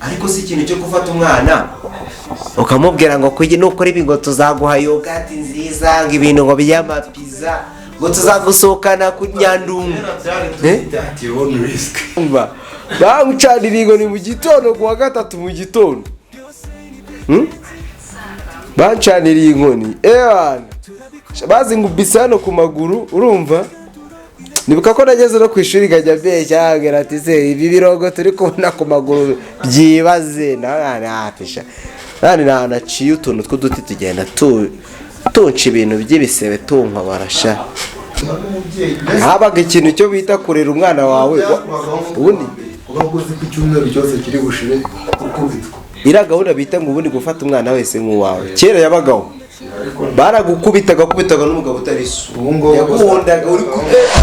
ariko si ikintu cyo gufata umwana ukamubwira ngo kugi nukora ibi ngo tuzaguha yogati nziza ngo ibintu ngo by'amapiza ngo tuzagusohokana ku Nyandungu bamucanira ngo ni mu gitondo kuwa gatatu mu gitondo bancaniriye inkoni bazi ngubise hano ku maguru urumva nibuka ko nageze no ku ishuri nkajya mbeshya hagera ati se ibi birogo turi kubona ku maguru byibaze nani naciye utuntu tw'uduti tugenda tunca ibintu by'ibisebe tunkwa barasha habaga ikintu cyo bita kurera umwana wawe ubundi ubaguze ku cyumweru cyose kiri bushire ukubitwa ira gahunda bita ngo ubundi gufata umwana wese nk'uwawe kera yabagaho baragukubitaga n'umugabo utari so yaguhondaga uri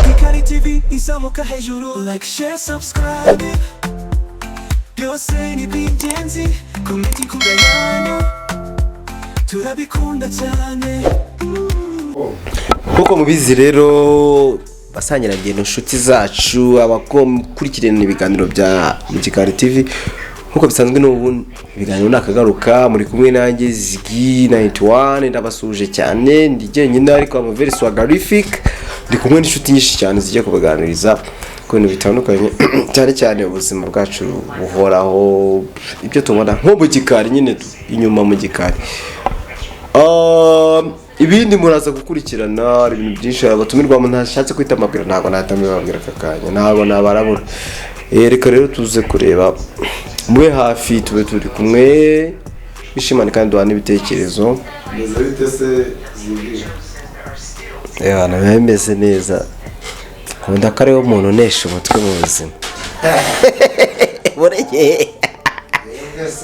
Kikali TV izamuka hejuru like share subscribe byose ni by'ingenzi komenti kugayana turabikunda cyane kuko mubizi rero basangira ngendo inshuti zacu abakurikirana ibiganiro bya Kikali TV nkuko bisanzwe n'ubu ibiganiro nakagaruka muri kumwe nanjye Ziggy 91 ndabasuje cyane ndigenyine ariko ama very swagarific ndi kumwe n'inshuti nyinshi cyane zijye kubaganiriza ku bintu bitandukanye cyane cyane ubuzima bwacu buhoraho ibyo tubona nko mu gikari nyine inyuma mu gikari ibindi muraza gukurikirana ibintu byinshi abatumirwa mu ntashatse kwita amabwira ntago natamibabwira kakanya ntago nabarabura reka rero tuze kureba mwe hafi tube turi kumwe bishimane kandi duhana ibitekerezo neza bite se Ziggy bimeze neza nkunda ko ariwo muntu unesha umutwe mu buzima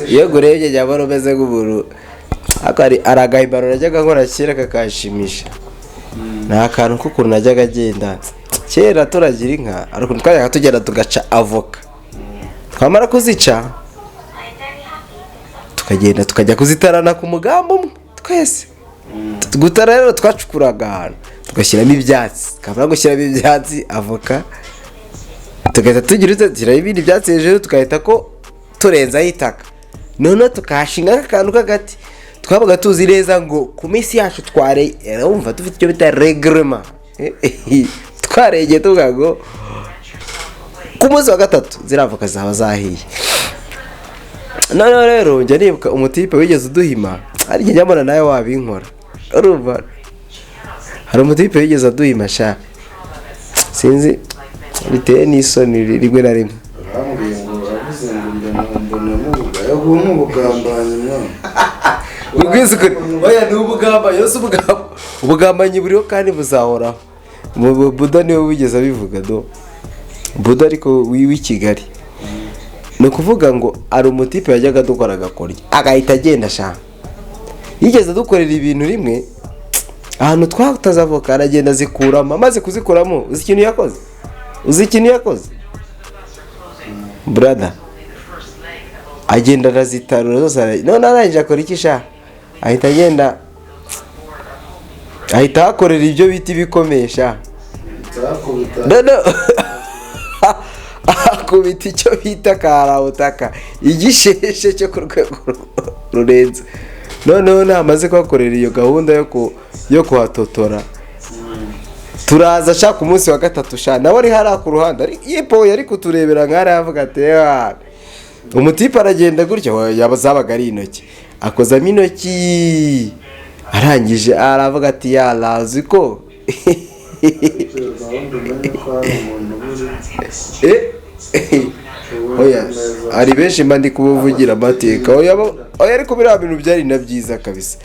iyo gurebye jya mbona umeze nk'umuntu aragahimbano najyaga nkora kera kakashimisha ni akantu k'ukuntu najyaga agenda kera turagira inka ariko twajyaga tugenda tugaca avoka twamara kuzica tukagenda tukajya kuzitarana ku mugambi umwe twese gutara rero twacukuraga ahantu tugashyiramo ibyatsi kamara gushyiramo ibyatsi avoka tugahita tugira ibindi byatsi hejuru tugahita ko turenzaho itaka noneho tukahashinga akantu k'agati twabaga tuzi neza ngo ku minsi yacu wumva dufite icyo bita regrema twaregeye tuvuga ngo ku munsi wa gatatu ziravoka zaba zahiye noneho rero njya nibuka umutipe wigeze uduhima hari igihe njyambona nawe wabinkora urumva hari umutipe wigeze aduhima sha sinzi biteye n'isoni rimwe na rimwe bambwiye ngo avuze ngo mbona nk'ubugambanyi oya ni ubugambanyi yose ubugambanyi buriho kandi buzahoraho Buda niwe wigeze abivuga Buda ariko w'i Kigali ni ukuvuga ngo ari umutipe yajyaga dukora agakorya agahita agenda ashaka yigeze dukorera ibintu rimwe ahantu twataze avoka aragenda azikuramo amaze kuzikuramo uzi ikintu yakoze brother agenda arazitarura zose none arangije akora iki sha ahita agenda ahita hakorera ibyo bita ibikomesha akubita icyo bita karabutaka igisheshe cyo ku rwego rurenze noneho namaze kuhakorera iyo gahunda yo kuhatotora turaza ashaka umunsi wa gatatu sha nawe ari hariya ku ruhande yipo yari kuturebera nk'ari avuga ati umutipe aragenda gutya yabazabaga ari intoki akozamo intoki arangije aravuga ati yarazi ko oya ari benshi mba ndi kubuvugira amateka oya ariko biriya bintu byari na byiza kabisa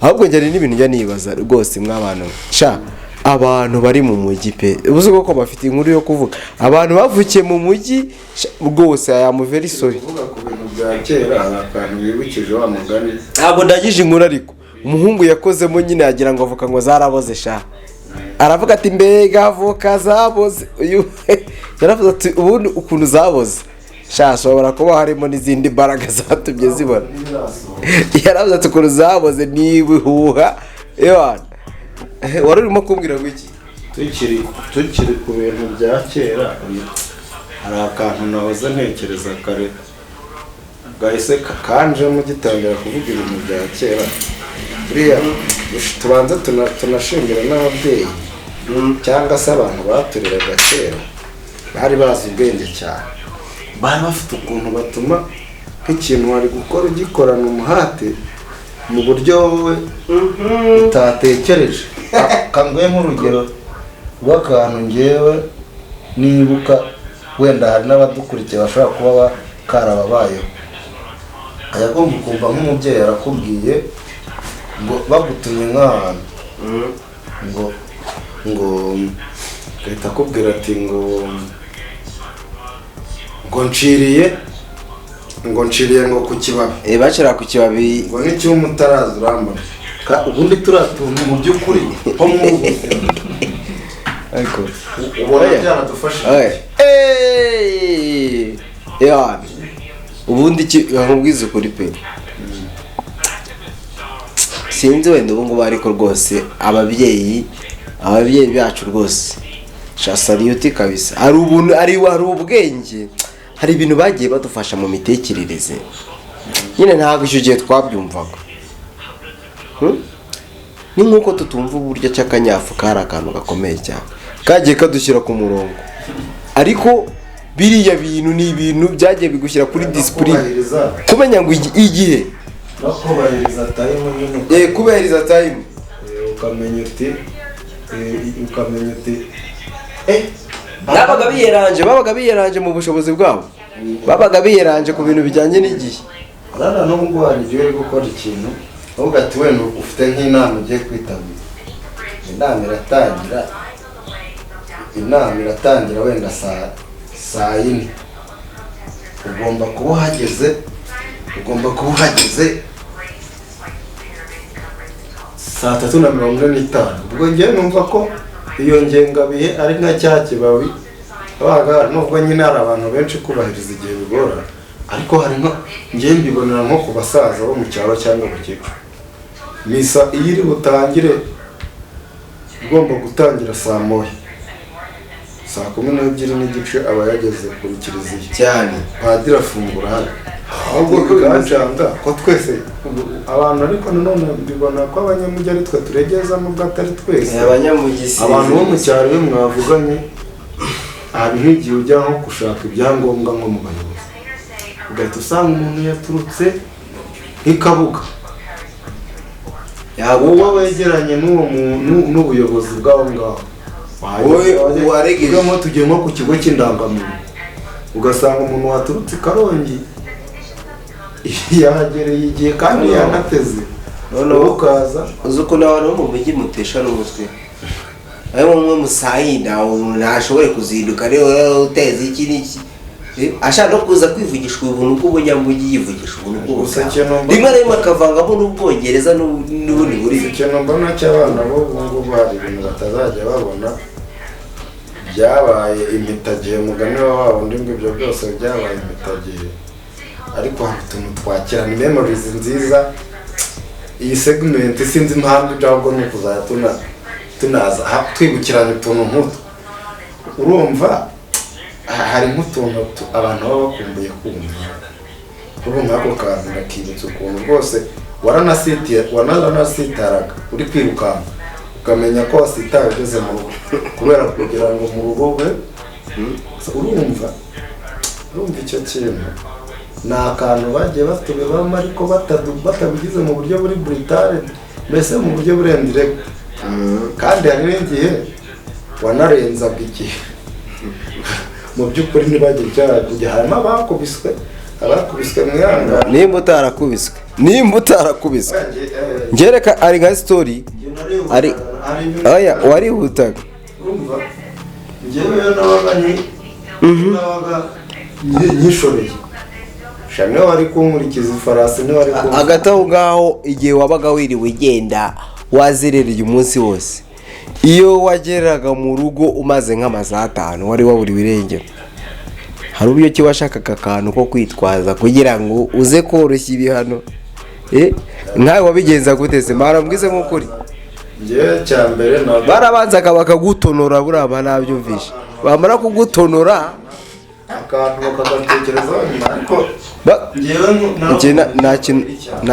ahubwo njyari n'ibintu njya nibaza rwose mw'abantu sha abantu bari mu mujyi pe ubuze ko bafite inkuru yo kuvuga abantu bavukiye mu mujyi rwose aya mu very sorry kuvuga ku bintu bya kera akantu wibukije wa mugani ntabwo ndagije inkuru ariko umuhungu yakozemo nyine yagira ngo avuka ngo zaraboze sha aravuga ati mbega avoka zaboze uyu yaravuze ati ubundi ukuntu zaboze sha ashobora kuba harimo n'izindi mbaraga zatumye zibona yaravuze ati ukuntu zaboze n'ibihuha ewana wari urimo kumbwira ngo iki tukiri ku bintu bya kera hari akantu nahoze ntekereza kare gahise kanje mugitangira kuvuga ibintu bya kera buriya tubanza tunashimira n'ababyeyi cyangwa se abantu batureraga kera bari bazi ubwenge cyane, bari bafite ukuntu batuma nk'ikintu wari gukora ugikorana umuhate mu buryo wowe utatekereje. Kanguye nk'urugero rw'akantu ngewe nibuka, wenda hari n'abadukurikiye bashobora kuba karababayeho. Ayagomba kumva nk'umubyeyi arakubwiye ngo bagutumye nk'ahantu ngo gahita akubwira ati ngo nciriye ngo ku kibabi, bacira ku kibabi ngo n'icyuma utaraza urambona. Ubundi turatuntu mu by'ukuri nko mu ariko ubona byaradufashije. Ubundi nkubwiza ukuri pe, sinzi wenda ubu ngubu ariko rwose ababyeyi bacu rwose shasariyuti kabisa, hari ubuntu, hari ubwenge, hari ibintu bagiye badufasha mu mitekerereze nyine ntabwo icyo gihe twabyumvaga. Ni nk'uko tutumva uburyo cy'akanyafu kari akantu gakomeye cyane kagiye kadushyira ku murongo, ariko biriya bintu ni ibintu byagiye bigushyira kuri disipurine, kumenya ngo igihe no kubahiriza tayimu nyine, kubahiriza tayimu, ukamenya uti babaga biyeranje mu bushobozi bwabo, babaga biyeranje ku bintu bijyanye n'igihe. Rana n'ubwo hari igihe uri gukora ikintu uvuga ati wenda ufite nk'inama ugiye kwitabira, inama iratangira wenda saa yine, ugomba kuba uhageze saa 3:45. Ubwo ngewe numva ko iyo ngengabihe ari nka cya kibabi, nubwo nyine hari abantu benshi kubahiriza igihe bigora, ariko hari ngewe mbibonera nko ku basaza bo mu cyaro cyangwa abakecuru. Misa iyo iri butangire igomba gutangira saa 1, saa 12:30 aba yageze ku kiliziya cyane, padiri afungura hano. Ahubwo biganjanda ko twese abantu, ariko nanone mbibona ko abanyamujyi ari twe turegezamo bwatari twese abanyamugisi. Abantu bo mu cyaro iyo mwavuganye hari nk'igihe ujya nko gushaka ibyangombwa nko mu bayobozi, ugahita usanga umuntu yaturutse nk'ikabuga, wowe wegeranye n'ubuyobozi bw'aho ngaho, waregemo tugiye nko ku kigo cy'indangamuntu, ugasanga umuntu waturutse i Karongi yahagereye igihe kandi yanateze, noneho ukaza uzi uko n'abantu bo mu mujyi mutesha n'umutwe, ayo mwe musahida ntashobore kuzinduka rero uteze iki n'iki, ashaka no kuza kwivugishwa ubuntu bw'ubunyamujyi, yivugisha ubuntu bwose rimwe na rimwe akavangamo n'ubwongereza n'ubundi burimo. Ikintu mbona cy'abana bo ubu ngubu hari ibintu batazajya babona byabaye impitagihe, mugani wa wundi ngo ibyo byose byabaye impitagihe, ariko hari utuntu twakira, ni memories nziza. Iyi segment sinzi impamvu cyangwa ni kuzajya tunaza twibukirana utuntu nk'utu. Urumva hari nk'utuntu abantu baba bakumbuye kumva, urumva ako kantu nakibutsa ukuntu rwose waranasitaraga uri kwirukanka ukamenya ko wasitaye ugeze mu rugo, kubera kugira ngo mu rugo urumva icyo kintu ni akantu bagiye batubibamo, ariko batabigize mu buryo buri brutale, mbese mu buryo burenze direct. Kandi hari n'igihe wanarenzaga igihe mu by'ukuri ntibagire icyaha, kujya harimo abakubiswe mwihanga. Nimba utarakubiswe ngereka ari nka story ari warihutaga. Urumva njyewe nabaga nyishoreye niwe wari kunkurikiza ifarasi, niwe wari kunkurikiza hagati aho ngaho. Igihe wabaga wiriwe ugenda wazerereye umunsi wose, iyo wageraga mu rugo umaze nk'amasaha 5 wari waburiwe irengero, hari uburyo ki washakaga akantu ko kwitwaza kugira ngo uze koroshya ibihano. Nkawe wabigenza gute se? Marambwize nk'ukuri. Njye cyambere barabanzaga bakagutonora, buriya nabyumvishe, bamara kugutonora akantu bakagatekerezaho nyuma ariko njyewe njye nta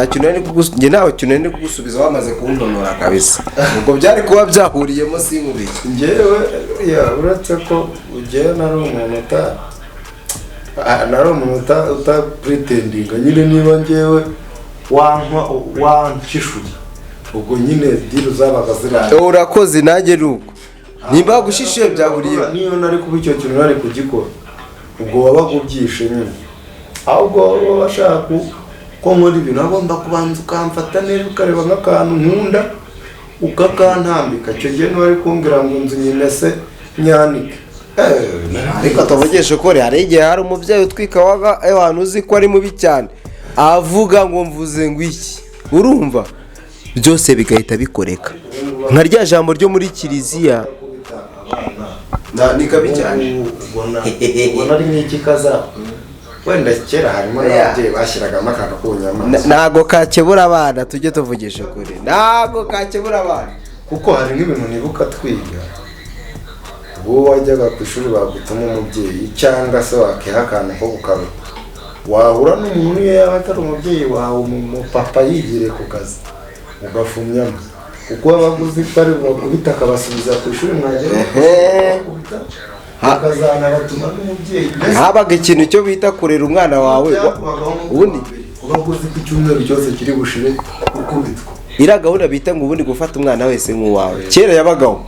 kintu nari kugusubiza wamaze kuntonora kabisa ubwo byari kuba byahuriyemo sinkubiri njyewe uretse ko ujyewe nari umuntu utapretendinga nyine niba njyewe wankishuye ubwo nyine diri zabaga zirangiye urakoze nanjye nuko nimba gushishiye byahuriye niyo nari kuba icyo kintu nari kugikora ubwo wabaga ubyishe nyine ahubwo waba bashaka ko nkora ibintu agomba kubanza ukamfata neza ukareba nk'akantu nkunda ukakantambika icyo gihe ntiwari kumbwira ngo inzu nyimese nyanike ariko tuvugishe ukuri hari igihe hari umubyeyi utwika waga abantu uzi ko ari mubi cyane avuga ngo mvuze ngo iki urumva byose bigahita bikoreka nka rya jambo ryo muri kiliziya ni kabi cyane ubona ari nk'iki kaza wenda kera harimo n'ababyeyi bashyiragamo akantu k'ubunyamaswa ntago kakebura abana tujye tuvugisha ukuri ntago kakebura abana kuko hari nk'ibintu nibuka twiga wowe wajyaga ku ishuri bagutuma umubyeyi cyangwa se wakiha akantu ko gukaruta wahura n'umuntu iyo yaba atari umubyeyi wawe umupapa yigire ku kazi ugafumyamo kuko wabaga uzi ko ari bakubita akabasubiza ku ishuri mwagera akazanabatuma n'umubyeyi habaga ikintu cyo bita kurera umwana wawe ubundi uba uzi ko icyumweru cyose kiri bushire ukubitwa iriya gahunda bita ngo ubundi gufata umwana wese nk'uwawe kera yabagaho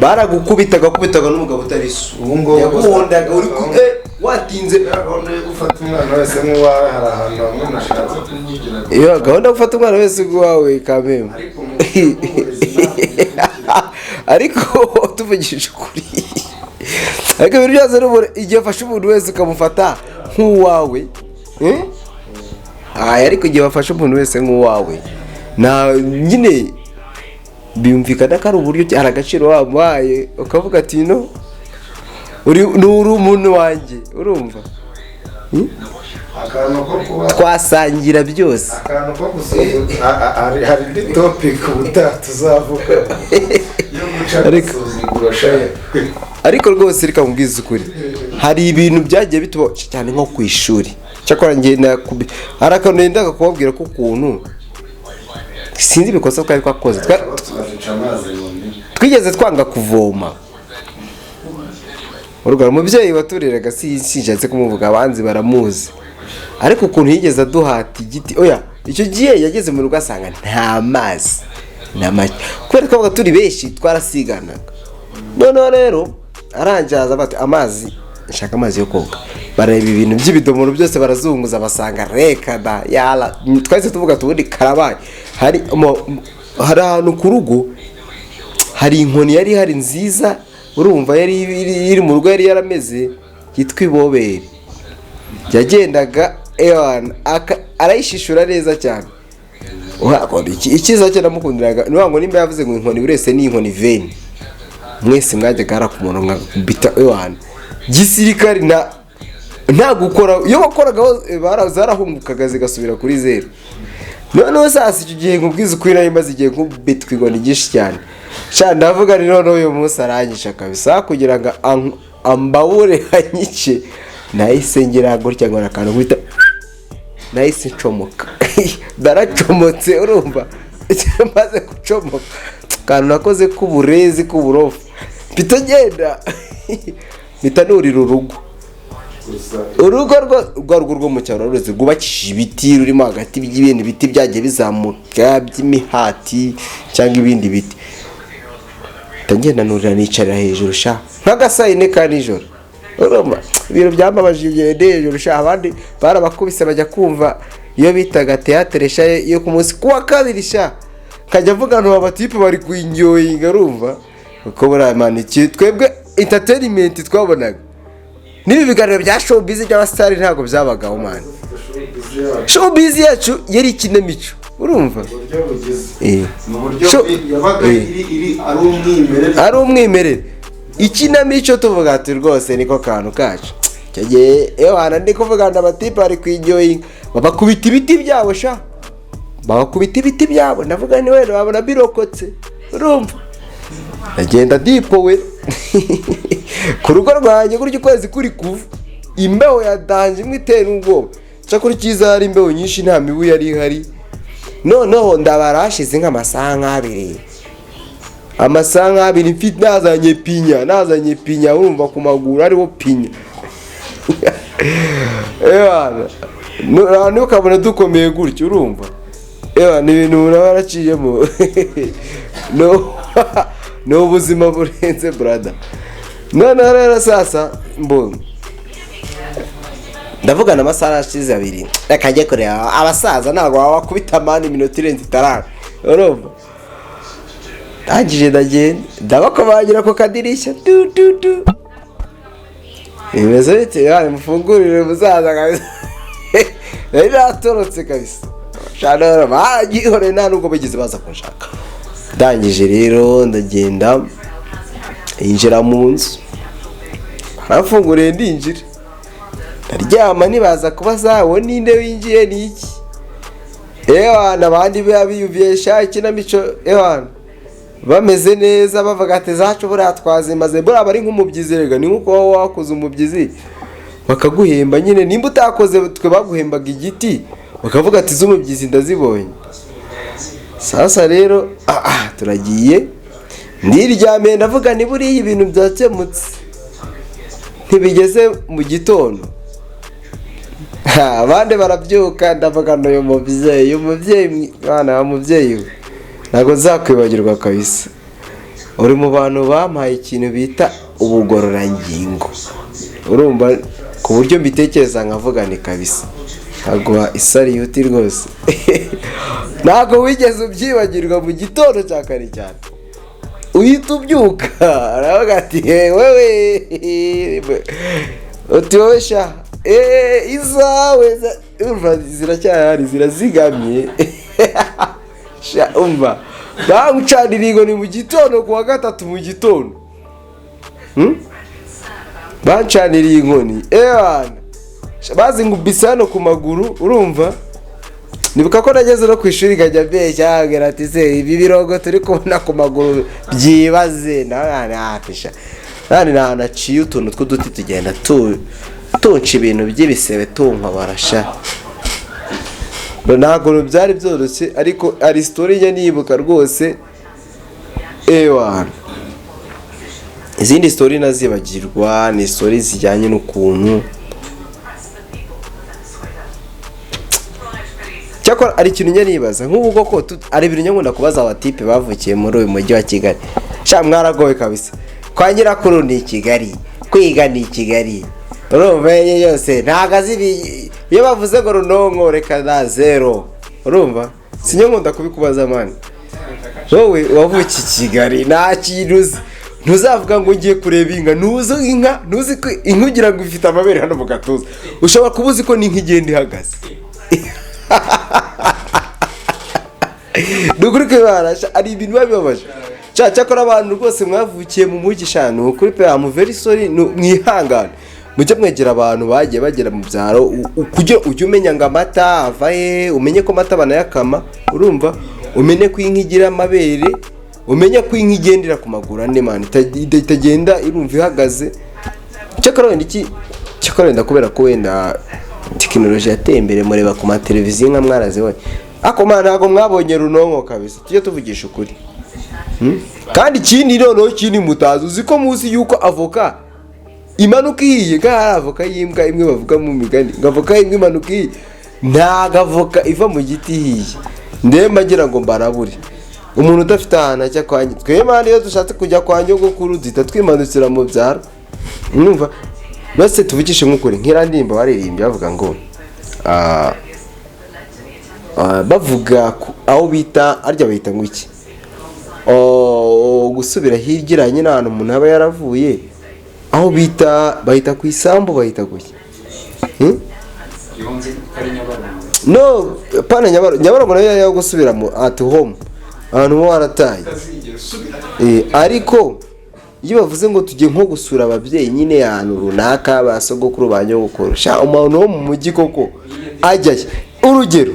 baragukubitaga n'umugabo utari so yaguhondaga uri watinze gufata umwana wese nk'uwawe hari ahantu hamwe nashatse kumwigira iyo gahunda yo gufata umwana wese nk'uwawe kameme ariko tuvugishije ukuri ariko ibintu byose igihe ufashe umuntu wese ukamufata nk'uwawe ariko igihe wafashe umuntu wese nk'uwawe nyine biyumvikana ko ari uburyo hari agaciro wamuhaye ukavuga ati no uri umuntu wanjye urumva twasangira byose akantu ko gusuzuma hari indi topic ubutaha tuzavuga yo guca gusuzugura shaye ariko rwose reka mubwize ukuri hari ibintu byagiye bituba cyane nko ku ishuri cyakora njye hari akantu nendaga kubabwira ko ukuntu sinzi ibikosa twari twakoze twigeze twanga kuvoma urugero umubyeyi watureraga sinjatse kumuvuga abanzi baramuzi ariko ukuntu yigeze aduhata igiti oya icyo gihe yageze mu rugo asanga nta mazi n'amake kubera ko turi benshi twarasiganaga noneho rero arangiza bati amazi nshaka amazi yo koga bareba ibintu by'ibidomoro byose barazunguza basanga reka da yala twahise tuvuga tubundi karabaye hari ahantu ku rugo hari inkoni yari hari nziza urumva yari iri mu rugo yari yarameze yitwa ibobere yagendaga arayishishura neza cyane icyiza cye namukundiraga ni ngo nimba yavuze ngo inkoni buri wese ni inkoni veni mwese mwajyaga harakumuntu nkabita gisirikari nta gukora iyo wakoraga zarahungukaga zigasubira kuri zeru noneho sasa icyo gihe nkubwiza ukuri nayo maze igihe nkubitwa inkoni nyinshi cyane ndavuga ni noneho uyu munsi aranyisha kabisa kugira ngo ambabure anyice nahise ngira gutya ngo akantu guhita nahise ncomoka daracomotse urumva maze gucomoka akantu nakoze k'uburezi k'uburofu mpita ngenda mpita nurira urugo rwo mu cyaro ruzi rwubakishije ibiti rurimo hagati y'ibindi biti byagiye bizamuka by'imihati cyangwa ibindi biti ngenda nurira nicarira hejuru sha nk'agasayine ka nijoro urumva ibintu byambabaje igihe hejuru sha abandi barabakubise bajya kumva iyo bitaga teatere sha yo ku munsi kuwa kabiri sha kajya avuga ngo abatipe bari kwinyoyinga urumva uko buramaniki twebwe entertainment twabonaga nibi biganiro bya showbiz by'abasitari ntago byabagaho man showbiz yacu yari ikinamico urumva ari umwimerere ikinamico tuvuga ati rwose niko kantu kacu cyagiye ewana ndi kuvuga ngo abatipe bari kwinyoyinga babakubita ibiti byabo sha bakubita ibiti byabo ndavuga ni wenda babona birokotse urumva agenda dipowe ku rugo rwanjye gutyo ukwezi kuri kuva imbeho ya danje imwe itera ubwoba. Cyakora icyiza hari imbeho nyinshi nta mibu yari ihari. Noneho ndabara hashize nk'amasaha nk'abiri. Amasaha nk'abiri mfite nazanye pinya urumva ku maguru ariho pinya. Niba ukabona dukomeye gutyo urumva. Ni ibintu umuntu aba yaraciyemo. No ubuzima burenze brother. Noneho rero sasa mbona ndavugana amasaha ashize abiri. Reka njye kureba abasaza ntabwo baba bakubita mani iminota irenze itarara. Urumva? Ndangije ndagenda ndabakomangira ku kadirishya imeze bite yani mufungurire muzaza kabisa. Nari natorotse kabisa. Shanora bagihore nta nubwo bagize baza kunshaka. Ndangije rero ndagenda injira mu nzu. Barafunguriye ndinjira. Ndaryama nibaza kubaza wo ninde winjiye niki. Nabandi biyumvisha ikinamico bameze neza bavuga ati zacu buriya twazimaze buriya bari nk'umubyizi rega ni nkuko wowe wakoze umubyizi bakaguhemba nyine nimba utakoze twe baguhembaga igiti bakavuga ati z'umubyizi ndazibonye. Sasa rero turagiye ndiryamiye ndavuga ni buriya ibintu byakemutse ntibigeze mu gitondo. Abandi barabyuka ndavuga n'uyu mubyeyi bana umubyeyi ntabwo nzakwibagirwa kabisa. Uri mu bantu bampaye ikintu bita ubugororangingo urumva ku buryo mbitekereza nkavuga ni kabisa ntabwo isariyuti rwose. Ntabwo wigeze ubyibagirwa mu gitondo cya kare cyane uhita ubyuka aravuga ati wewe uti wowe sha izawe urumva ziracyahari zirazigamye. Umva bamucanira inkoni mu gitondo kuwa gatatu mu gitondo bancaniriye inkoni bazingubise hano ku maguru urumva. Nibuka ko nageze no ku ishuri nkajya mbeshya ngira ati se ibi birogo turi kubona ku maguru byibaze nani naciye utuntu tw'uduti tugenda tunca ibintu by'ibisebe tunka barasha. Ntabwo byari byoroshye ariko ari story njye nibuka rwose. Izindi story nazibagirwa ni story zijyanye n'ukuntu cyakora ari ikintu njye nibaza nk'ubu koko ari ibintu nyakunda kubaza abatipe bavukiye muri uyu mujyi wa Kigali. Mwaragowe kabisa. Kwa nyirakuru ni Kigali, kwiga ni Kigali urumva yose ntago azibi iyo bavuze ngo runonko reka na zero urumva sinyo nkunda kubikubaza mani. Wowe wavuki Kigali nta kintu ntuzavuga ngo ngiye kureba inka ntuzi inka ntuzi ko inka ugira ngo ifite amabere hano mu gatuza ushobora kubuzi ko ni inka igenda ihagaze. Dukuri kwibara ari ibintu babibabaje cyakora abantu rwose mwavukiye mu mujyi shano kuri pe am very sorry mwihangane mujye mwegera abantu bagiye bagera mu byaro kugira ujye umenya ngo amata avaye umenye ko amata banayakama urumva umenye ko inka igira amabere umenye ko inka igendera ku maguru ane man itagenda irumva ihagaze. Cyakora wenda iki cyakora wenda kubera ko wenda tekinoloji yateye imbere mureba ku ma televiziyo nka mwaraziwe ako mana ntago mwabonye runonko kabisa tujye tuvugisha ukuri. Kandi ikindi noneho kindi mutazi uzi ko muzi yuko avoka imanuka ihiye nka avoka y'imbwa imwe bavuga mu migani ngo avoka imwe imanuka ihiye ntago avoka iva mu giti ihiye ndemba ngira ngo mbarabure umuntu udafite ahantu ajya kwanye twemane iyo dushatse kujya kwa nyogokuru duhita twimanukira mu byaro numva bose tuvugishe nk'ukuri nk'irandimba baririmbye bavuga ngo bavuga aho bita arya bahita ngo iki gusubira hirya n'ahantu umuntu aba yaravuye aho bahita ku isambu bahita guki no pana nyabarongo nayo yo gusubira mu at home ahantu ho warataye ariko iyo bavuze ngo tujye nko gusura ababyeyi nyine ahantu runaka basogokuru banyogokuru sha umuntu wo mu mujyi koko ajyaye urugero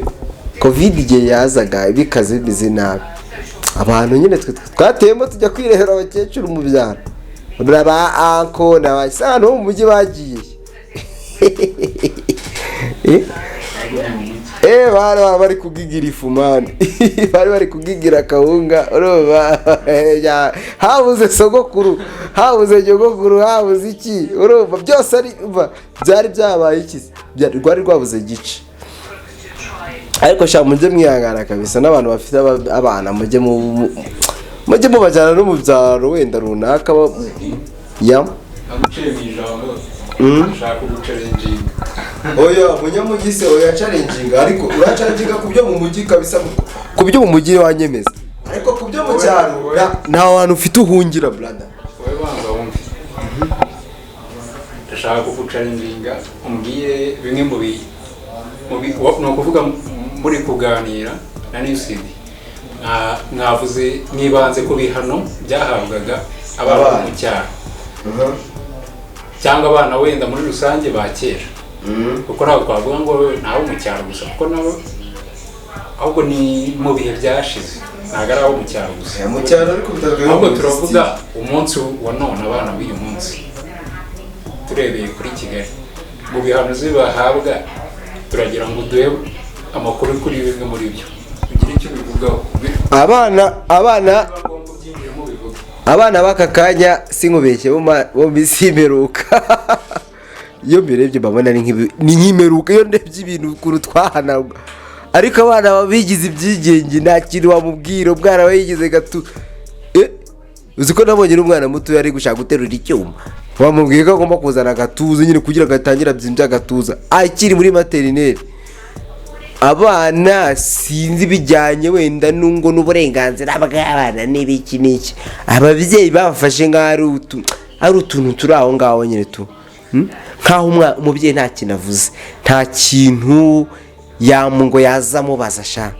covid igihe yazaga bikaze bize nabi abantu nyine twateyemo tujya kwirehera abakecuru mu byaro uraba anko n'abasano mu mujyi bagiye bari bari kugigira ifu mani bari kugigira akawunga urumva habuze sogokuru habuze nyogokuru habuze iki urumva byose ari byari byabaye iki rwari rwabuze gice ariko sha mujye mwihangana kabisa n'abantu bafite abana mujye mubajyana no mu byaro wenda runaka ya ushaka gucarenjinga oya munyamugise oya challenging ariko uracarenjinga ku byo mu mujyi kabisa ku byo mu mujyi wanyemeza ariko ku byo mu cyaro nta wantu ufite uhungira brother wowe banza wumve ndashaka kugucarenjinga umbwire bimwe mu ni ukuvuga muri kuganira na Newsidi mwavuze mwibanze ku bihano byahabwaga abana mu cyaro cyangwa abana wenda muri rusange ba kera kuko ntabwo twavuga ngo nabo mu cyaro gusa kuko nabo ahubwo ni mu bihe byashize ntabwo ari abo mu cyaro gusa mu cyaro ariko ahubwo turavuga umunsi wa none abana b'uyu munsi turebeye kuri Kigali mu bihano zibahabwa turagira ngo duhe amakuru kuri bimwe muri byo kugira icyo bivugaho abana b'aka kanya sinkubeshye bo misimeruka iyo mbirebye mbabona ni nk'imeruka iyo ndebye ibintu ukuntu twahanagwa ariko abana bigize ibyigenge nta kintu wamubwira umwana we yigize gatu uzi ko nabonye n'umwana muto yari gushaka guterura icyuma wamubwiye ko agomba kuzana agatuza nyine kugira ngo atangire abyimbye agatuza akiri muri materineri abana sinzi bijyanye wenda nungo n'uburenganzira bw'abana n'ibiki n'iki ababyeyi babafashe nk'aho ari utuntu turi aho ngaho nyine tu nk'aho umubyeyi nta kintu avuze nta kintu ngo yaza amubaza sha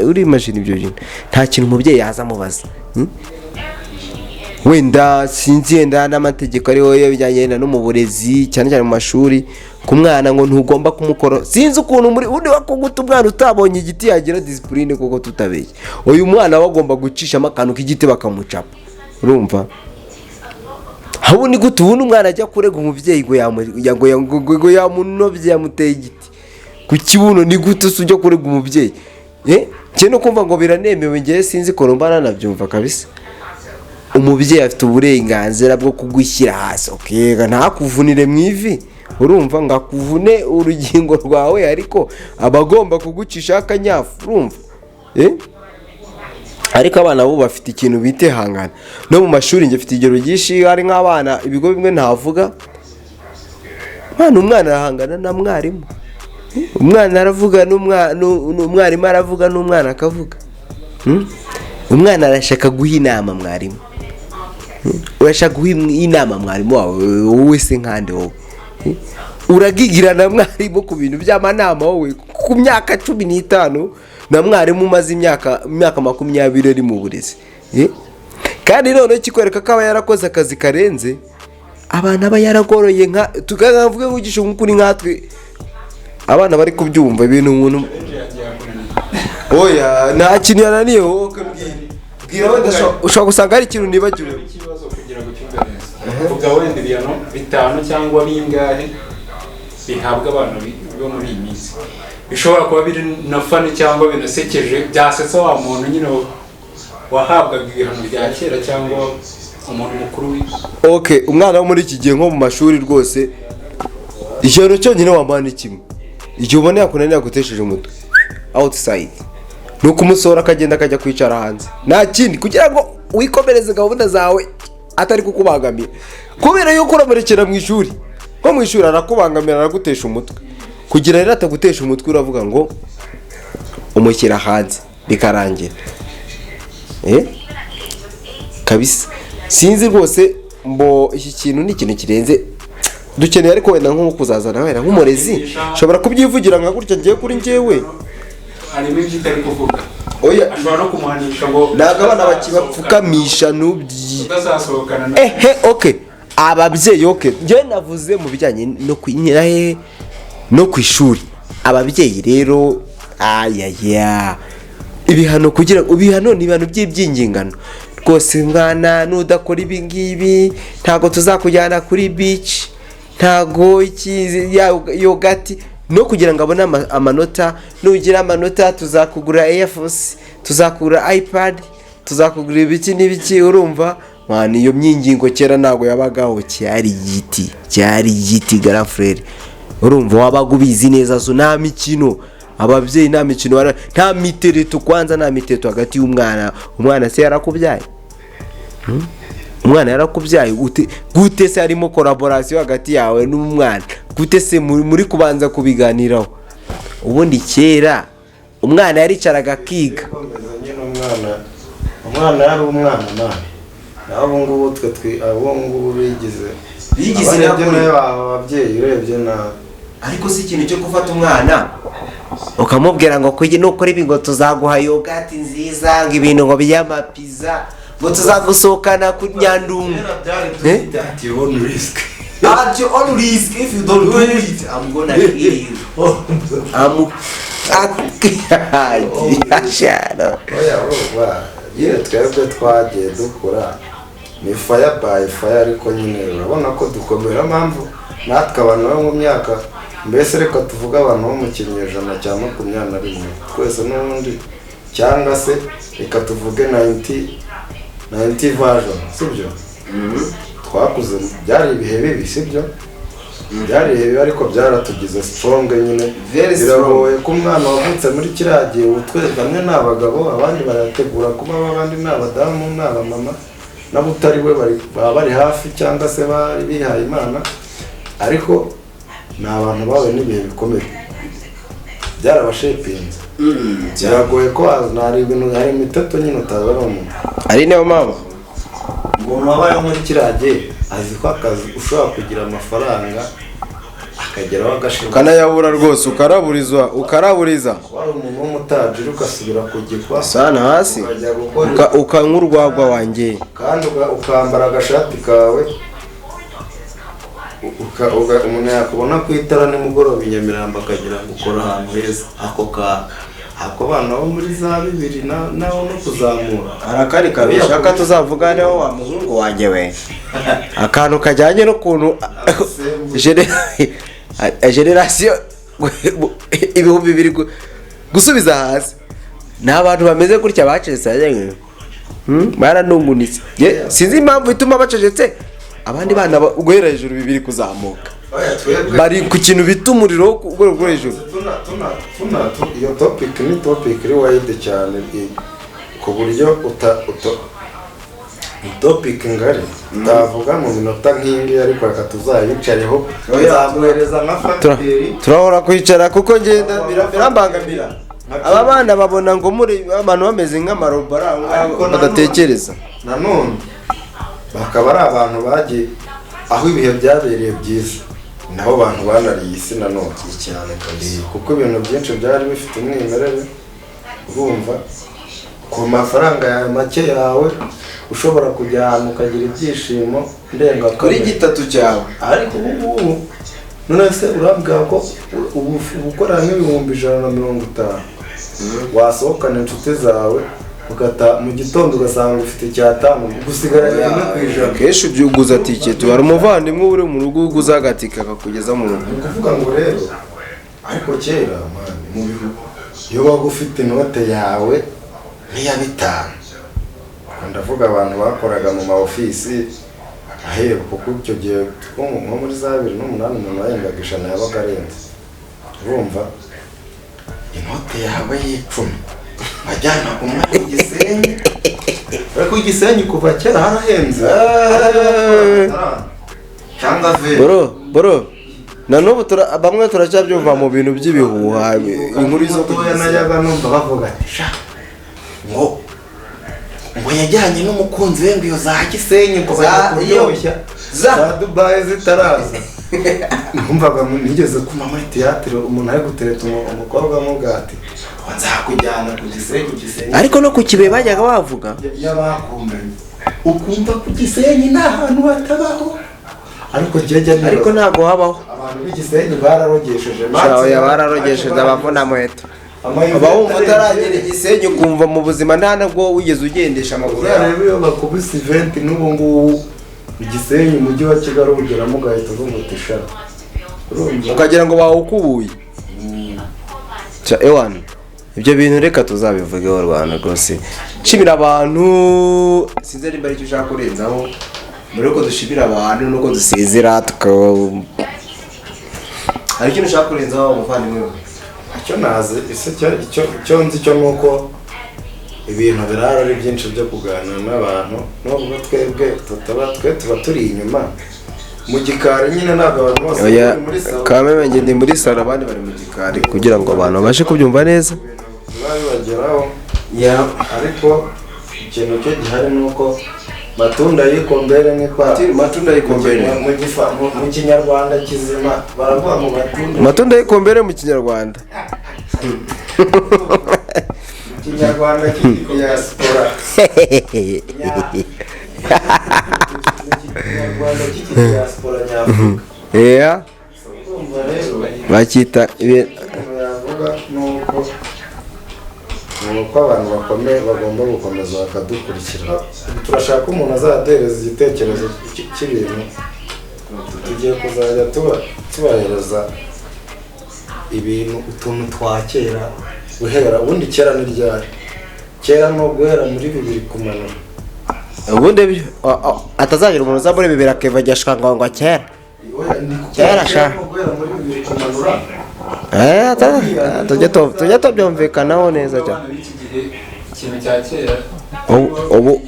urimajina ibyo bintu nta kintu umubyeyi yaza amubaza wenda sinzi yenda n'amategeko ariho bijyanye no mu burezi cyane cyane mu mashuri ku mwana ngo ntugomba kumukora sinzi ukuntu muri undi wakuguta umwana utabonye igiti yagira discipline kuko tutabeshye uyu mwana bagomba gucishamo akantu k'igiti bakamucapa urumva habo ni gute ubundi umwana ajya kurega umubyeyi ngo yamunobye yamuteye igiti ku kibuno ni gute ujya kurega umubyeyi cyane no kumva ngo biranemewe ngiye sinzi ko mbana nabyumva kabisa umubyeyi afite uburenganzira bwo kugushyira hasi okega ntakuvunire mu ivi urumva ngo akuvune urugingo rwawe ariko abagomba kugucisha akanyafu urumva ariko abana bo bafite ikintu bitehangana no mu mashuri njye mfite igero ryinshi hari nk'abana ibigo bimwe ntavuga umwana arahangana na mwarimu umwana aravuga n'umwarimu aravuga n'umwana akavuga umwana arashaka guha inama mwarimu urashaka guha inama mwarimu wawe wowe se nkande wowe uragigirana mwarimu ku bintu by'amanama wowe ku myaka 15 na mwarimu umaze imyaka 20 ari mu burezi kandi none kikwereka ko aba yarakoze akazi karenze abana aba yaragoroye nka tukavuga ngugisha nk'ukuri nkatwe abana bari kubyumva ibintu umuntu oya nta kintu yananiye wowe bwira wenda ushobora gusanga hari ikintu nibagiwe ikibazo kugira ngo cyumve neza ubwo wenda ibihano 5 cyangwa bingahe bihabwa abantu bo muri iyi minsi bishobora kuba biri na fani cyangwa binasekeje byasetsa wa muntu nyine wahabwaga ibihano bya kera cyangwa umuntu mukuru umwana wo muri iki gihe nko mu mashuri rwose igihano cyonyine wamana kimwe igihe ubona yakunaniye gutesheje umutwe outside nuko umusora akagenda akajya kwicara hanze nta kindi kugira ngo wikomereze gahunda zawe atari kukubangamira kubera yuko uramurekera mu ishuri nko mu ishuri arakubangamira aragutesha umutwe kugira rero atagutesha umutwe uravuga ngo umushyira hanze bikarangira kabisa sinzi rwose mbo iki kintu ni ikintu kirenze dukeneye ariko wenda nko kuzazana wenda nk'umurezi ushobora kubyivugira nka gutya ngiye kuri njyewe harimo ibyo utari kuvuga oya ashobora no kumuhanisha ngo ntabwo abana bakibapfukamisha n'ubyi utazasohokana ababyeyi njyewe navuze mu bijyanye no ku ishuri ababyeyi rero ibihano kugira ibihano ni ibintu by'ibyingingano rwose mwana nudakora ibi ngibi ntabwo tuzakujyana kuri beach ntago yogati no kugira ngo abone amanota, nugira amanota tuzakugura Air Force, tuzakugura iPad, tuzakugura ibiki n'ibiki. Urumva mwana, iyo myingingo kera ntago yabagaho, cyari igiti grand frere. Urumva wabaga ubizi neza, so nta mikino, ababyeyi nta mikino, nta mitereto, kwanza nta mitereto hagati y'umwana se yarakubyaye, umwana yarakubyaye gute se harimo collaboration hagati yawe n'umwana, gute se muri kubanza kubiganiraho? Ubundi kera umwana yaricaraga akiga, umwana yari umwana nani, abo ngubu abo ngubu bigize nawe ababyeyi urebye nabi. ariko si ikintu cyo gufata umwana ukamubwira ngo kugira nukora ibi ngo tuzaguha yogati nziza, ngo ibintu ngo by'amapiza, ngo tuzagusohokana ku Nyandungu. You own risk. At your own risk. If you don't do it, I'm gonna kill you. Twebwe twagiye dukura ni fire by fire, ariko nyine urabona ko dukomera, mpamvu natwe abantu bo mu myaka, mbese reka tuvuga abantu bo mu kinyejana cya 21 twese n'ubundi, cyangwa se reka tuvuge 90 version, sibyo? Twakuze byari ibihe bibi, sibyo? Byari ibihe ariko byaratugize strong nyine. Biragoye ko umwana wavutse muri kiragiye, utwe bamwe n'abagabo, abandi barategura kuba, abandi n'abadamu n'abamama, nabo utari we bari hafi cyangwa se bari bihaye Imana, ariko ni abantu bawe n'ibihe bikomeye byarabashepinze. Biragoye ko hari ibintu, hari imiteto nyine utazabona umuntu. Ari niyo mama umuntu wabaye muri kiragiye azi ko akazi ushobora kugira amafaranga akageraho agashinga, ukanayabura rwose, ukaraburiza wari umuntu w'umutajiri ugasubira kugikwa sana hasi, ukanywa urwagwa wanjye, kandi ukambara agashati kawe, umuntu yakubona ku itara nimugoroba i Nyamirambo akagira ngo ukora ahantu heza. Ako bana bo muri za 2000 naho no kuzamura arakari kabishaka tuzavuganeho wa muhungu wanjye we, akantu kajyanye n'ukuntu generation ibihumbi bibiri gusubiza hasi, n'abantu bameze gutya bacetse baranungunitse. Sinzi impamvu ituma bacecetse, abandi bana guhera hejuru 2 kuzamuka bari ku kintu bita umuriro ku rwego hejuru. Iyo topic ni topic iri wide cyane, ku buryo topic ngari ndavuga mu minota nk'ingi, ariko reka tuzayicareho, tuzaguhereza nka factory. Turahora kwicara kuko ngenda birambangamira. Aba bana babona ngo muri abantu bameze nk'amarobara badatekereza, nanone bakaba ari abantu bagiye aho ibihe byabereye byiza, nabo bantu banariye isi nanone cyane kandi, kuko ibintu byinshi byari bifite umwimerere. Urumva ku mafaranga yawe make yawe ushobora kujya ahantu ukagira ibyishimo ndenga kuri gitatu cyawe, ariko ubu none se urabwira ko ubu ukora nk'ibihumbi 150 wasohokana inshuti zawe ukata mu gitondo ugasanga ufite icyatanu gusigaranye +1. Kesho byuguza tike tu hari umuvandimwe uri mu rugo uguza agatika akakugeza mu rugo. Kuvuga ngo rero ariko kera man mu bihugu iyo bagufite inote yawe niya 5, ndavuga abantu bakoraga mu ma office ahero, kuko icyo gihe nko muri za 2008 umuntu yahendaga ijana yabaga arenze. Urumva inote yawe y'10 ajyana umwe ku Gisenyi, ariko Gisenyi kuva kera harahenze cyangwa bro na n'ubu bamwe turacyabyumva mu bintu by'ibihuha, inkuru zo nayaga numva bavuga ati ngo yajyanye n'umukunzi we ngo iyo za Gisenyi ngo bajya za Dubai zitaraza. Numvaga nigeze kuma muri theatre umuntu ari gutereta umukobwa amugati nzakujyana ku Gisenyi, ariko no ku Kibe bajyaga bavuga yabakumenye, ukumva ku Gisenyi nta hantu hatabaho, ariko ntago habaho. Abantu b'Igisenyi bararogesheje, bararogesheje abavuna muheto, abahumva utaragera Igisenyi ukumva mu buzima nta nabwo wigeze ugendesha amaguru yawe. Rero iyo bakubise event n'ubu ngubu Igisenyi umujyi wa Kigali ugeramo ugahita uvuga uti sha urumva ukagira ngo bawukubuye. Ewana ibyo bintu reka tuzabivugeho Rwanda rwose. Nshimira abantu, sinzi nimba aricyo ushaka kurenzaho mbere yuko dushimira abantu nuko dusezera hari ikintu ushaka kurenzaho umuvandimwe we? icyo nazi icyo nzi cyo nuko ibintu birara ari byinshi byo kuganira n'abantu nubwo twe tuba turi inyuma mu gikari nyine ntabwo abantu bose bari muri salo. Kameme njye ndi muri salo abandi bari mu gikari kugira ngo abantu babashe kubyumva neza. Babibageraho ariko ikintu cyo gihari nuko matunda y'ikombere ni kwa matunda y'ikombere mu kinyarwanda kizima baravuga mu matunda y'ikombere mu kinyarwanda. Kinyarwanda cy'diaspora. Kinyarwanda cy'diaspora nyafurika. Yeah. Bakita yavuga nuko abantu bakomeye bagomba gukomeza bakadukurikira. Turashaka umuntu azaduhereza igitekerezo cy'ibintu. Tugiye kuzajya tubahereza ibintu utuntu twa kera guhera ubundi kera ni ryari. Kera no guhera muri 2000 kumanura. ubundi atazagira umuntu uzamure 2000 akeva gyashanga ngo kera. Kera sha. Guhera muri 2000 kumanura. Tujya tubyumvikanaho neza cyane. Ikintu cya kera Ubu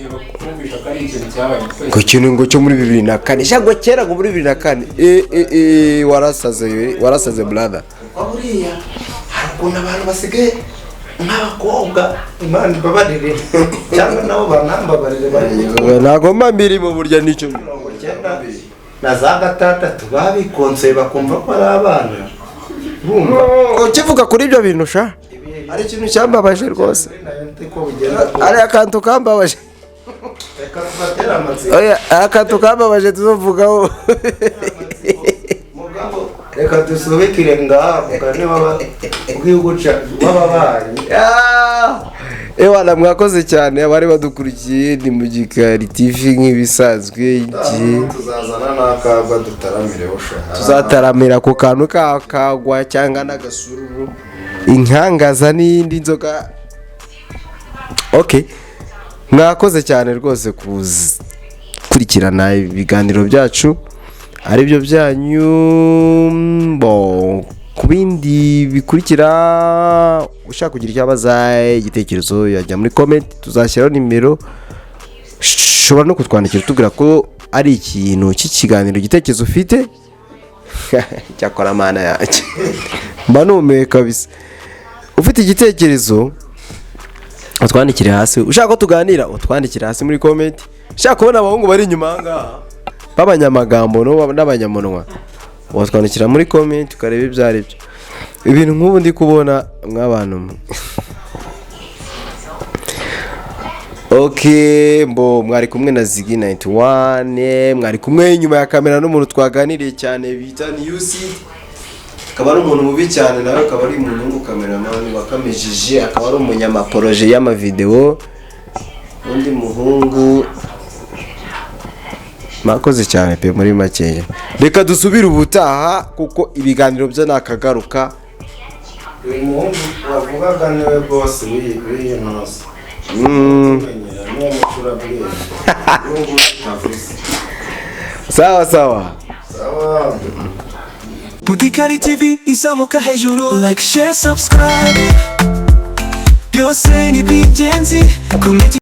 ku kintu ngo cyo muri 2004 shago kera ngo muri 2004 warasaze brother. Buriya harukunda abantu basigaye nk'abakobwa Imana babarire cyangwa nabo banambabarire bari ntago mbiri mu burya nicyo na za gatandatu babikonseye bakumva ko ari abana. ukivuga kuri ibyo bintu sha ari ikintu cyambabaje rwose. Ari akantu kambabaje. Oya akantu kambabaje tuzovugaho. Reka dusubikire ngaha mugani w'iguca w'ababanyi. Ewana mwakoze cyane abari badukurikiye ni mu Gikari TV nk'ibisanzwe igihe tuzazana n'akagwa dutaramire ushaka. Tuzataramira ku kantu kakagwa cyangwa n'agasururu inkangaza n'indi nzoga. Okay, mwakoze cyane rwose kurikirana ibiganiro byacu ari byo byanyu. Ku bindi bikurikira ushaka kugira icyo abaza igitekerezo yajya muri comment, tuzashyiraho nimero. Ushobora no kutwandikira tubwira ko ari ikintu cy'ikiganiro igitekerezo ufite. Cyakora mana yacu mba numiwe kabisa. Ufite igitekerezo utwandikire hasi. Ushaka ko tuganira utwandikire hasi muri comment. Ushaka kubona abahungu bari inyuma ngaha b'abanyamagambo n'abanyamunwa watwandikira muri comment ukareba ibyo ari byo. Ibintu nk'ubu ndi kubona mw'abantu. Okay, mwari kumwe na Ziggy 91, mwari kumwe inyuma ya kamera n'umuntu twaganiriye cyane bita Newseed. Akaba ari umuntu mubi cyane nawe akaba ari umuntu w'umukameraman wakamejije, akaba ari umunyamaporoje y'amavideo. Undi muhungu makoze cyane pe muri makeya. Reka dusubire ubutaha kuko ibiganiro byo nakagaruka. Uyu muhungu wavugaga niwe boss w'iyi nose. Sawa sawa. Gikari TV izamuka hejuru. Like, share, subscribe byose ni by'ingenzi.